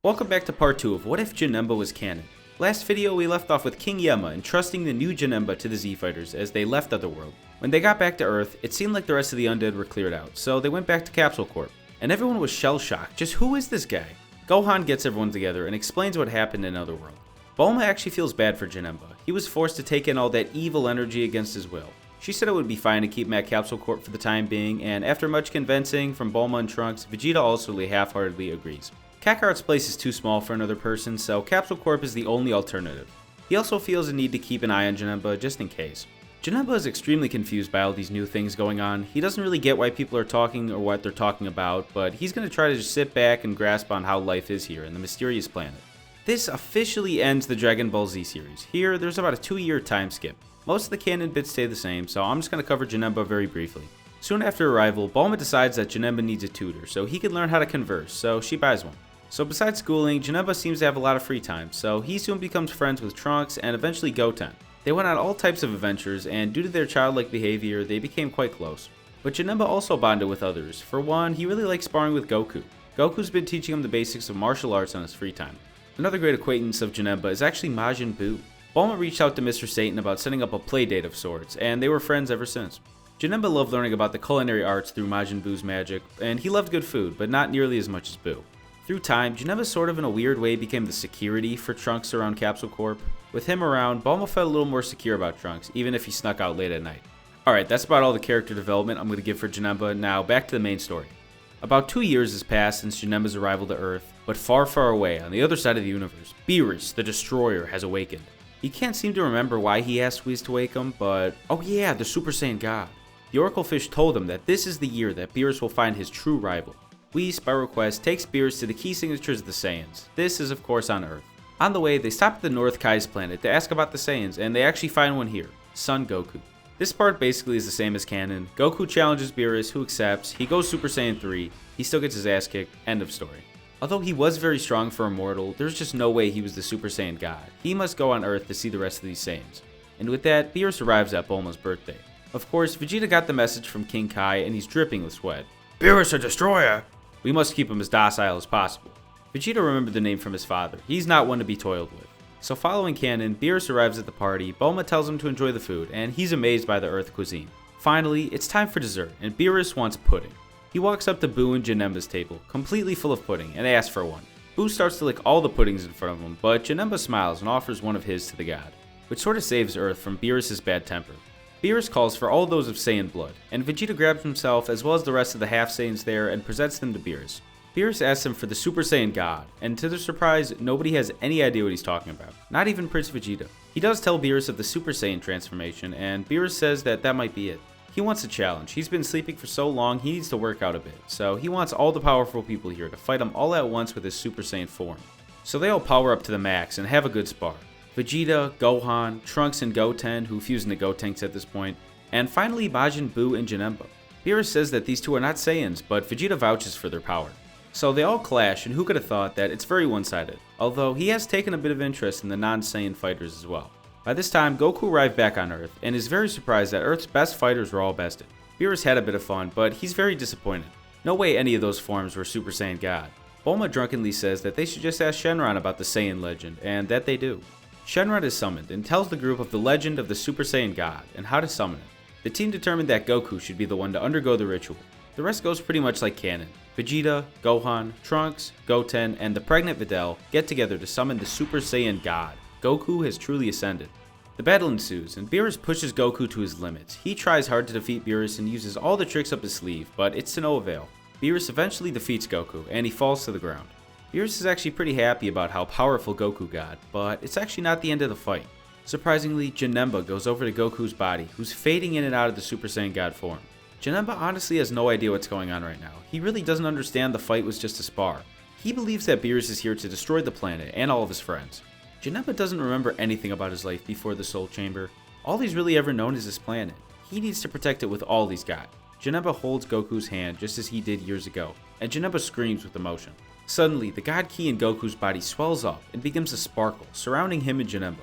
Welcome back to part 2 of What If Janemba Was Canon. Last video we left off with King Yemma entrusting the new Janemba to the Z-Fighters as they left Otherworld. When they got back to Earth, it seemed like the rest of the undead were cleared out, so they went back to Capsule Corp. And everyone was shell-shocked. Just who is this guy? Gohan gets everyone together and explains what happened in Otherworld. Bulma actually feels bad for Janemba. He was forced to take in all that evil energy against his will. She said it would be fine to keep him at Capsule Corp for the time being, and after much convincing from Bulma and Trunks, Vegeta also half-heartedly agrees. Kakarot's place is too small for another person, so Capsule Corp is the only alternative. He also feels a need to keep an eye on Janemba just in case. Janemba is extremely confused by all these new things going on. He doesn't really get why people are talking or what they're talking about, but he's going to try to just sit back and grasp on how life is here in the mysterious planet. This officially ends the Dragon Ball Z series. Here, there's about a 2-year time skip. Most of the canon bits stay the same, so I'm just going to cover Janemba very briefly. Soon after arrival, Bulma decides that Janemba needs a tutor, so he can learn how to converse, so she buys one. So besides schooling, Janemba seems to have a lot of free time, so he soon becomes friends with Trunks and eventually Goten. They went on all types of adventures, and due to their childlike behavior, they became quite close. But Janemba also bonded with others. For one, he really likes sparring with Goku. Goku's been teaching him the basics of martial arts on his free time. Another great acquaintance of Janemba is actually Majin Buu. Bulma reached out to Mr. Satan about setting up a playdate of sorts, and they were friends ever since. Janemba loved learning about the culinary arts through Majin Buu's magic, and he loved good food, but not nearly as much as Buu. Through time, Janemba sort of in a weird way became the security for Trunks around Capsule Corp. With him around, Bulma felt a little more secure about Trunks, even if he snuck out late at night. Alright, that's about all the character development I'm going to give for Janemba. Now back to the main story. About 2 years has passed since Janemba's arrival to Earth, but far, far away, on the other side of the universe, Beerus, the Destroyer, has awakened. He can't seem to remember why he asked Whis to wake him, but oh yeah, the Super Saiyan God. The Oracle Fish told him that this is the year that Beerus will find his true rival. Whis, by request, takes Beerus to the key signatures of the Saiyans. This is of course on Earth. On the way, they stop at the North Kai's planet to ask about the Saiyans, and they actually find one here, Son Goku. This part basically is the same as canon. Goku challenges Beerus, who accepts, he goes Super Saiyan 3, he still gets his ass kicked, end of story. Although he was very strong for a mortal, there's just no way he was the Super Saiyan God. He must go on Earth to see the rest of these Saiyans. And with that, Beerus arrives at Bulma's birthday. Of course, Vegeta got the message from King Kai and he's dripping with sweat. Beerus, a destroyer! We must keep him as docile as possible. Vegeta remembered the name from his father. He's not one to be toiled with. So following canon, Beerus arrives at the party, Bulma tells him to enjoy the food, and he's amazed by the Earth cuisine. Finally, it's time for dessert, and Beerus wants pudding. He walks up to Buu and Janemba's table, completely full of pudding, and asks for one. Buu starts to lick all the puddings in front of him, but Janemba smiles and offers one of his to the god, which sort of saves Earth from Beerus' bad temper. Beerus calls for all those of Saiyan blood, and Vegeta grabs himself as well as the rest of the half-Saiyans there and presents them to Beerus. Beerus asks him for the Super Saiyan God, and to their surprise, nobody has any idea what he's talking about, not even Prince Vegeta. He does tell Beerus of the Super Saiyan transformation, and Beerus says that might be it. He wants a challenge. He's been sleeping for so long, he needs to work out a bit, so he wants all the powerful people here to fight him all at once with his Super Saiyan form. So they all power up to the max and have a good spar. Vegeta, Gohan, Trunks and Goten, who fuse into Gotenks at this point, and finally Majin Buu and Janemba. Beerus says that these two are not Saiyans, but Vegeta vouches for their power. So they all clash, and who could have thought that it's very one-sided, although he has taken a bit of interest in the non-Saiyan fighters as well. By this time, Goku arrived back on Earth, and is very surprised that Earth's best fighters were all bested. Beerus had a bit of fun, but he's very disappointed. No way any of those forms were Super Saiyan God. Bulma drunkenly says that they should just ask Shenron about the Saiyan legend, and that they do. Shenron is summoned, and tells the group of the legend of the Super Saiyan God, and how to summon it. The team determined that Goku should be the one to undergo the ritual. The rest goes pretty much like canon. Vegeta, Gohan, Trunks, Goten, and the pregnant Videl get together to summon the Super Saiyan God. Goku has truly ascended. The battle ensues, and Beerus pushes Goku to his limits. He tries hard to defeat Beerus and uses all the tricks up his sleeve, but it's to no avail. Beerus eventually defeats Goku, and he falls to the ground. Beerus is actually pretty happy about how powerful Goku got, but it's actually not the end of the fight. Surprisingly, Janemba goes over to Goku's body, who's fading in and out of the Super Saiyan God form. Janemba honestly has no idea what's going on right now. He really doesn't understand the fight was just a spar. He believes that Beerus is here to destroy the planet and all of his friends. Janemba doesn't remember anything about his life before the Soul Chamber. All he's really ever known is his planet. He needs to protect it with all he's got. Janemba holds Goku's hand just as he did years ago, and Janemba screams with emotion. Suddenly, the God Ki in Goku's body swells up and begins to sparkle, surrounding him and Janemba.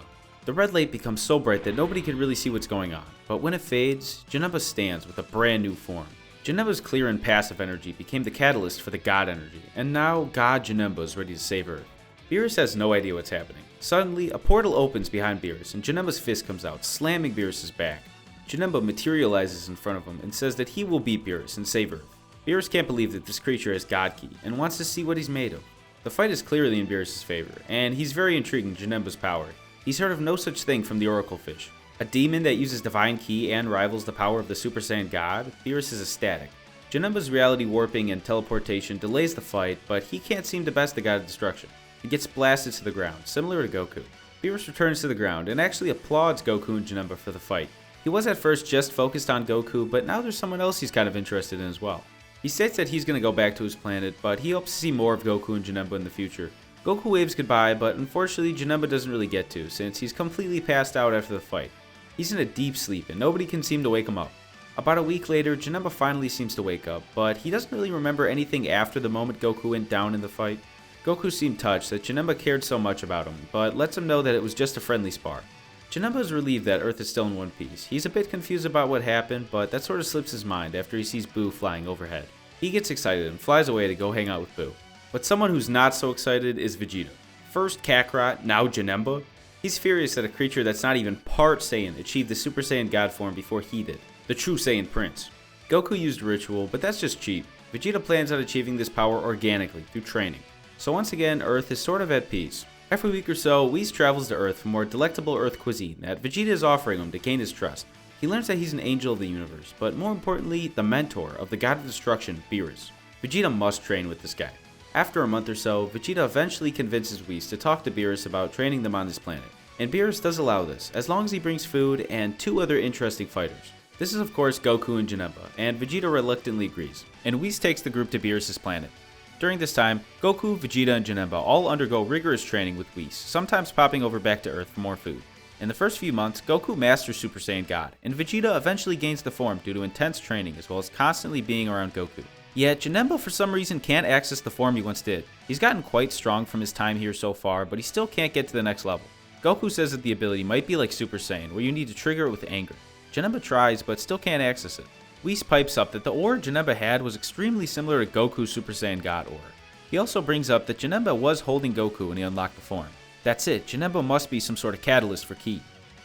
The red light becomes so bright that nobody can really see what's going on, but when it fades, Janemba stands with a brand new form. Janemba's clear and passive energy became the catalyst for the God energy, and now God Janemba is ready to save Earth. Beerus has no idea what's happening. Suddenly, a portal opens behind Beerus, and Janemba's fist comes out, slamming Beerus' back. Janemba materializes in front of him and says that he will beat Beerus and save Earth. Beerus can't believe that this creature has God Ki, and wants to see what he's made of. The fight is clearly in Beerus' favor, and he's very intrigued in Janemba's power. He's heard of no such thing from the Oracle Fish. A demon that uses Divine Ki and rivals the power of the Super Saiyan God, Beerus is ecstatic. Janemba's reality warping and teleportation delays the fight, but he can't seem to best the God of Destruction. He gets blasted to the ground, similar to Goku. Beerus returns to the ground and actually applauds Goku and Janemba for the fight. He was at first just focused on Goku, but now there's someone else he's kind of interested in as well. He states that he's going to go back to his planet, but he hopes to see more of Goku and Janemba in the future. Goku waves goodbye, but unfortunately Janemba doesn't really get to, since he's completely passed out after the fight. He's in a deep sleep, and nobody can seem to wake him up. About a week later, Janemba finally seems to wake up, but he doesn't really remember anything after the moment Goku went down in the fight. Goku seemed touched that Janemba cared so much about him, but lets him know that it was just a friendly spar. Janemba is relieved that Earth is still in one piece. He's a bit confused about what happened, but that sort of slips his mind after he sees Boo flying overhead. He gets excited and flies away to go hang out with Boo. But someone who's not so excited is Vegeta. First Kakarot, now Janemba. He's furious that a creature that's not even part Saiyan achieved the Super Saiyan God form before he did, the true Saiyan Prince. Goku used ritual, but that's just cheap. Vegeta plans on achieving this power organically, through training. So once again, Earth is sort of at peace. Every week or so, Whis travels to Earth for more delectable Earth cuisine that Vegeta is offering him to gain his trust. He learns that he's an angel of the universe, but more importantly, the mentor of the God of Destruction, Beerus. Vegeta must train with this guy. After a month or so, Vegeta eventually convinces Whis to talk to Beerus about training them on his planet. And Beerus does allow this, as long as he brings food and two other interesting fighters. This is of course Goku and Janemba, and Vegeta reluctantly agrees, and Whis takes the group to Beerus' planet. During this time, Goku, Vegeta, and Janemba all undergo rigorous training with Whis, sometimes popping over back to Earth for more food. In the first few months, Goku masters Super Saiyan God, and Vegeta eventually gains the form due to intense training as well as constantly being around Goku. Yet, Janemba for some reason can't access the form he once did. He's gotten quite strong from his time here so far, but he still can't get to the next level. Goku says that the ability might be like Super Saiyan, where you need to trigger it with anger. Janemba tries, but still can't access it. Whis pipes up that the aura Janemba had was extremely similar to Goku's Super Saiyan God aura. He also brings up that Janemba was holding Goku when he unlocked the form. That's it, Janemba must be some sort of catalyst for Ki.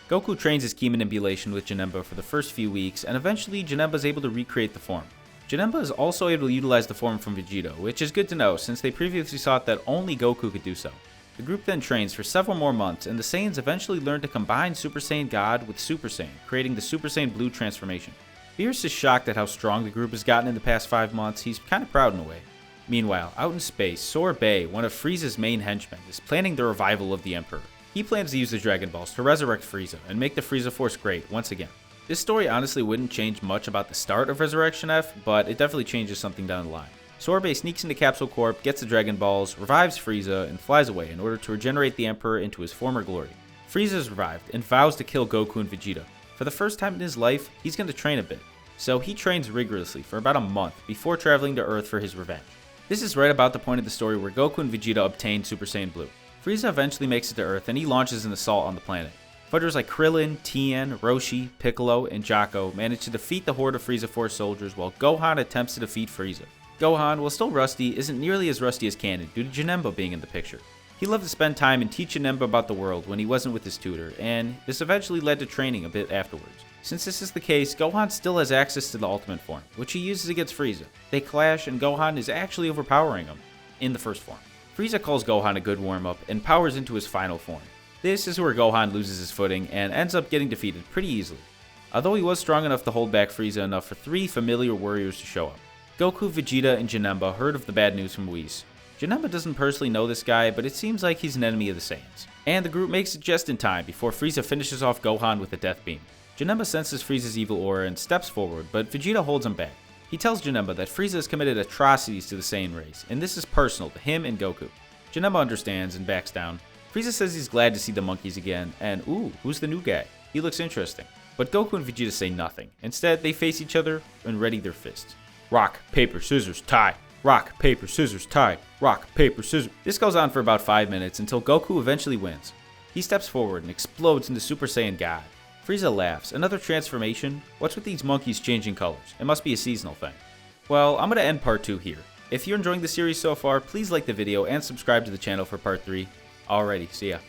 Goku trains his Ki manipulation with Janemba for the first few weeks, and eventually Janemba is able to recreate the form. Janemba is also able to utilize the form from Vegeta, which is good to know since they previously thought that only Goku could do so. The group then trains for several more months, and the Saiyans eventually learn to combine Super Saiyan God with Super Saiyan, creating the Super Saiyan Blue transformation. Beerus is shocked at how strong the group has gotten in the past 5 months. He's kind of proud in a way. Meanwhile, out in space, Sorbet, one of Frieza's main henchmen, is planning the revival of the Emperor. He plans to use the Dragon Balls to resurrect Frieza and make the Frieza Force great once again. This story honestly wouldn't change much about the start of Resurrection F, but it definitely changes something down the line. Sorbet sneaks into Capsule Corp, gets the Dragon Balls, revives Frieza, and flies away in order to regenerate the Emperor into his former glory. Frieza is revived and vows to kill Goku and Vegeta. For the first time in his life, he's going to train a bit. So he trains rigorously for about a month before traveling to Earth for his revenge. This is right about the point of the story where Goku and Vegeta obtain Super Saiyan Blue. Frieza eventually makes it to Earth and he launches an assault on the planet. Fighters like Krillin, Tien, Roshi, Piccolo, and Jaco manage to defeat the horde of Frieza Force soldiers while Gohan attempts to defeat Frieza. Gohan, while still rusty, isn't nearly as rusty as Canon due to Janemba being in the picture. He loved to spend time and teach Janemba about the world when he wasn't with his tutor, and this eventually led to training a bit afterwards. Since this is the case, Gohan still has access to the ultimate form, which he uses against Frieza. They clash and Gohan is actually overpowering him in the first form. Frieza calls Gohan a good warm-up and powers into his final form. This is where Gohan loses his footing and ends up getting defeated pretty easily. Although he was strong enough to hold back Frieza enough for 3 familiar warriors to show up. Goku, Vegeta, and Janemba heard of the bad news from Whis. Janemba doesn't personally know this guy, but it seems like he's an enemy of the Saiyans. And the group makes it just in time before Frieza finishes off Gohan with a death beam. Janemba senses Frieza's evil aura and steps forward, but Vegeta holds him back. He tells Janemba that Frieza has committed atrocities to the Saiyan race, and this is personal to him and Goku. Janemba understands and backs down. Frieza says he's glad to see the monkeys again, and ooh, who's the new guy? He looks interesting. But Goku and Vegeta say nothing. Instead, they face each other and ready their fists. Rock, paper, scissors, tie. Rock, paper, scissors, tie. Rock, paper, scissors. This goes on for about 5 minutes until Goku eventually wins. He steps forward and explodes into Super Saiyan God. Frieza laughs. Another transformation? What's with these monkeys changing colors? It must be a seasonal thing. Well, I'm going to end part 2 here. If you're enjoying the series so far, please like the video and subscribe to the channel for part 3. Alrighty, see ya.